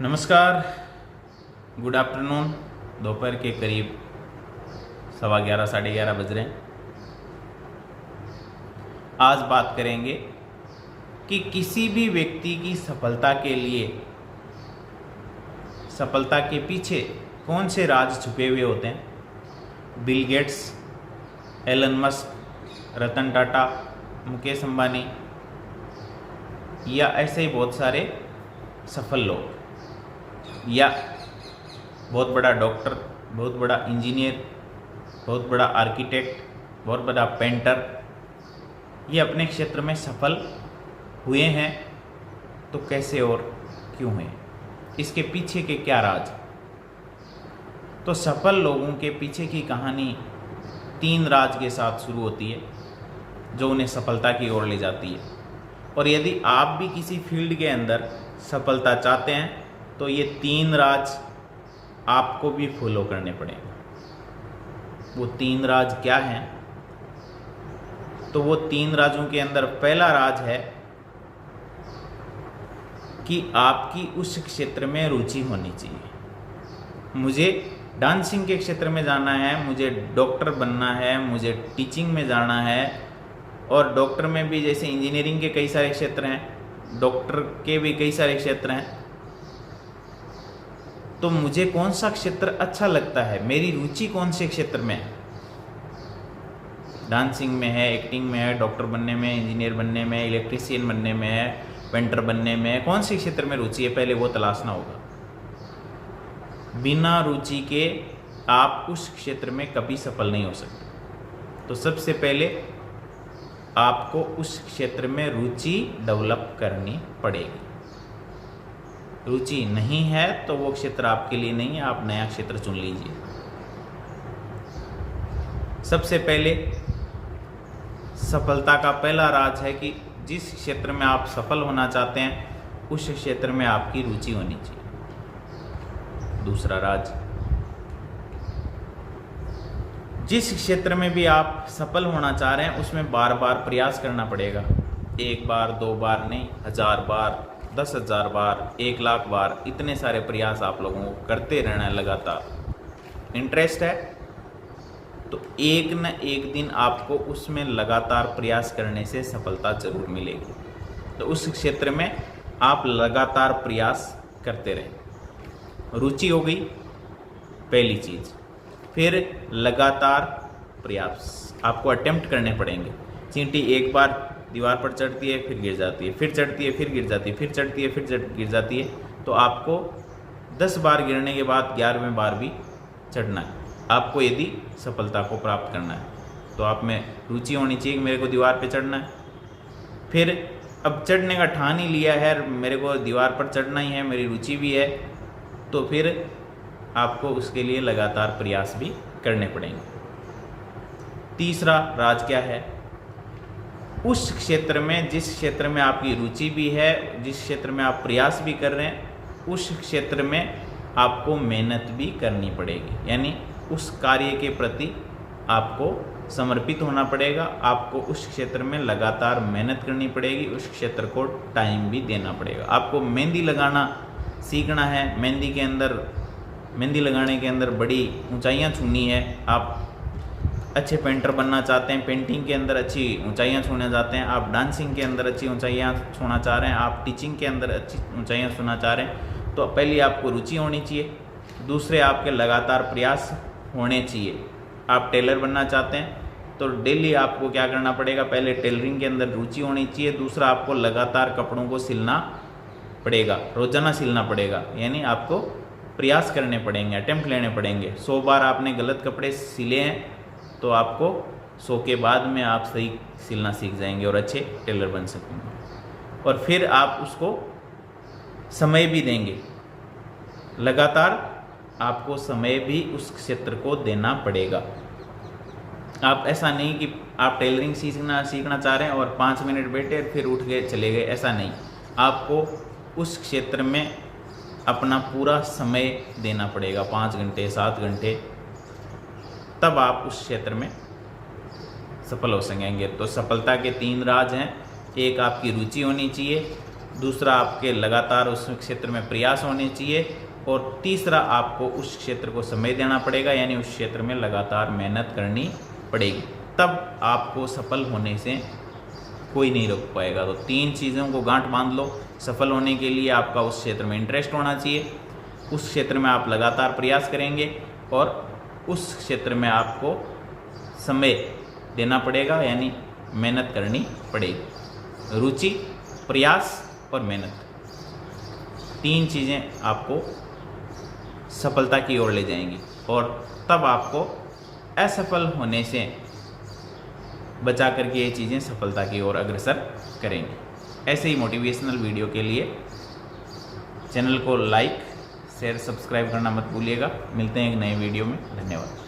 नमस्कार, good afternoon. दोपहर के करीब 11:15 11:30 बज रहे हैं। आज बात करेंगे कि किसी भी व्यक्ति की सफलता के लिए सफलता के पीछे कौन से राज छुपे हुए होते हैं। Bill Gates, Elon Musk, Ratan Tata, Mukesh Ambani या ऐसे ही बहुत सारे सफल लोग, या बहुत बड़ा डॉक्टर, बहुत बड़ा इंजीनियर, बहुत बड़ा आर्किटेक्ट, बहुत बड़ा पेंटर, ये अपने क्षेत्र में सफल हुए हैं। तो कैसे और क्यों हैं, इसके पीछे के क्या राज। तो सफल लोगों के पीछे की कहानी 3 राज के साथ शुरू होती है जो उन्हें सफलता की ओर ले जाती है। और यदि आप भी किसी फील्ड के अंदर सफलता चाहते हैं तो ये 3 राज आपको भी फॉलो करने पड़ेंगे। वो 3 राज क्या हैं? तो वो 3 राजों के अंदर पहला राज है कि आपकी उस क्षेत्र में रुचि होनी चाहिए। मुझे डांसिंग के क्षेत्र में जाना है, मुझे डॉक्टर बनना है, मुझे टीचिंग में जाना है। और डॉक्टर में भी जैसे इंजीनियरिंग के कई सारे क्षेत्र हैं, डॉक्टर के भी कई सारे क्षेत्र हैं। तो मुझे कौन सा क्षेत्र अच्छा लगता है, मेरी रुचि कौन से क्षेत्र में है। डांसिंग में है, एक्टिंग में है, डॉक्टर बनने में, इंजीनियर बनने में, इलेक्ट्रीशियन बनने में है, पेंटर बनने में है। कौन से क्षेत्र में रुचि है, पहले वो तलाशना होगा। बिना रुचि के आप उस क्षेत्र में कभी सफल नहीं हो सकते। तो सबसे पहले आपको उस क्षेत्र में रुचि डेवलप करनी पड़ेगी। रुचि नहीं है तो वो क्षेत्र आपके लिए नहीं है, आप नया क्षेत्र चुन लीजिए। सबसे पहले सफलता का पहला राज है कि जिस क्षेत्र में आप सफल होना चाहते हैं उस क्षेत्र में आपकी रुचि होनी चाहिए। दूसरा राज, जिस क्षेत्र में भी आप सफल होना चाह रहे हैं उसमें बार बार प्रयास करना पड़ेगा। 1 बार 2 बार नहीं, 1000 बार, 10,000 बार, 1,00,000 बार, इतने सारे प्रयास आप लोगों को करते रहना है लगातार। इंटरेस्ट है तो एक न एक दिन आपको उसमें लगातार प्रयास करने से सफलता जरूर मिलेगी। तो उस क्षेत्र में आप लगातार प्रयास करते रहें। रुचि हो गई पहली चीज़। फिर लगातार प्रयास आपको अटेम्प्ट करने पड़ेंगे। चींटी एक बार दीवार पर चढ़ती है, फिर गिर जाती है, फिर चढ़ती है, फिर गिर जाती है, फिर चढ़ती है, फिर गिर जाती है। तो आपको 10 बार गिरने के बाद 11वें बार भी चढ़ना है आपको, यदि सफलता को प्राप्त करना है। तो आप में रुचि होनी चाहिए कि मेरे को दीवार पे चढ़ना है। फिर अब चढ़ने का ठान ही लिया है, मेरे को दीवार पर चढ़ना ही है, मेरी रुचि भी है, तो फिर आपको उसके लिए लगातार प्रयास भी करने पड़ेंगे। तीसरा राज क्या है? उस क्षेत्र में, जिस क्षेत्र में आपकी रुचि भी है, जिस क्षेत्र में आप प्रयास भी कर रहे हैं, उस क्षेत्र में आपको मेहनत भी करनी पड़ेगी। यानी उस कार्य के प्रति आपको समर्पित होना पड़ेगा। आपको उस क्षेत्र में लगातार मेहनत करनी पड़ेगी, उस क्षेत्र को टाइम भी देना पड़ेगा। आपको मेहंदी लगाना सीखना है, मेहंदी लगाने के अंदर बड़ी ऊंचाइयां छूनी है। आप अच्छे पेंटर बनना चाहते हैं, पेंटिंग के अंदर अच्छी ऊंचाइयां छूना चाहते हैं, आप डांसिंग के अंदर अच्छी ऊंचाइयां छूना चाह रहे हैं, आप टीचिंग के अंदर अच्छी ऊंचाइयां छूना चाह रहे हैं, तो पहले आपको रुचि होनी चाहिए। दूसरे आपके लगातार प्रयास होने चाहिए। आप टेलर बनना चाहते हैं तो डेली आपको क्या करना पड़ेगा? पहले टेलरिंग के अंदर रुचि होनी चाहिए। दूसरा आपको लगातार कपड़ों को सिलना पड़ेगा, रोजाना सिलना पड़ेगा। यानी आपको प्रयास करने पड़ेंगे, अटेम्प्ट लेने पड़ेंगे। 100 बार आपने गलत कपड़े सिले हैं तो आपको 100 के बाद में आप सही सिलना सीख जाएंगे और अच्छे टेलर बन सकेंगे। और फिर आप उसको समय भी देंगे, लगातार आपको समय भी उस क्षेत्र को देना पड़ेगा। आप ऐसा नहीं कि आप टेलरिंग सीखना चाह रहे हैं और 5 मिनट बैठे फिर उठ के चले गए, ऐसा नहीं। आपको उस क्षेत्र में अपना पूरा समय देना पड़ेगा, 5 घंटे 7 घंटे, तब आप उस क्षेत्र में सफल हो सकेंगे। तो सफलता के 3 राज हैं। एक, आपकी रुचि होनी चाहिए। दूसरा आपके लगातार उस क्षेत्र में प्रयास होने चाहिए, और तीसरा आपको उस क्षेत्र को समय देना पड़ेगा, यानी उस क्षेत्र में लगातार मेहनत करनी पड़ेगी, तब आपको सफल होने से कोई नहीं रोक पाएगा। तो 3 चीज़ों को गांठ बांध लो। सफल होने के लिए आपका उस क्षेत्र में इंटरेस्ट होना चाहिए, उस क्षेत्र में आप लगातार प्रयास करेंगे, और उस क्षेत्र में आपको समय देना पड़ेगा, यानी मेहनत करनी पड़ेगी। रुचि, प्रयास और मेहनत, 3 चीज़ें आपको सफलता की ओर ले जाएंगी, और तब आपको असफल होने से बचा करके ये चीज़ें सफलता की ओर अग्रसर करेंगी। ऐसे ही मोटिवेशनल वीडियो के लिए चैनल को लाइक, शेयर, सब्सक्राइब करना मत भूलिएगा। मिलते हैं एक नए वीडियो में। धन्यवाद।